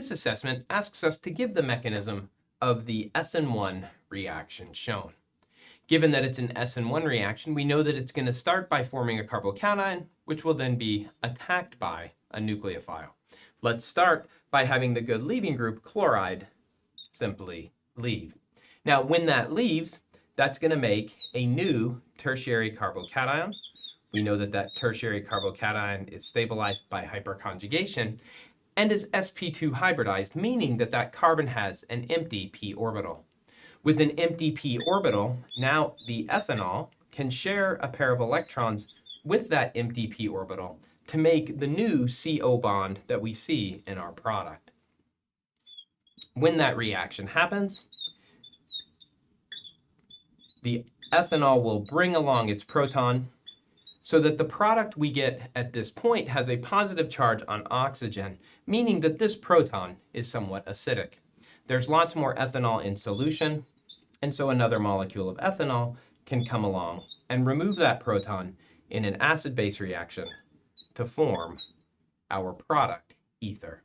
This assessment asks us to give the mechanism of the SN1 reaction shown. Given that it's an SN1 reaction, we know that it's going to start by forming a carbocation, which will then be attacked by a nucleophile. Let's start by having the good leaving group, chloride, simply leave. Now, when that leaves, that's going to make a new tertiary carbocation. We know that that tertiary carbocation is stabilized by hyperconjugation and is sp2 hybridized, meaning that that carbon has an empty p orbital. With an empty p orbital, now the ethanol can share a pair of electrons with that empty p orbital to make the new CO bond that we see in our product. When that reaction happens, the ethanol will bring along its proton so that the product we get at this point has a positive charge on oxygen, meaning that this proton is somewhat acidic. There's lots more ethanol in solution, and so another molecule of ethanol can come along and remove that proton in an acid-base reaction to form our product, ether.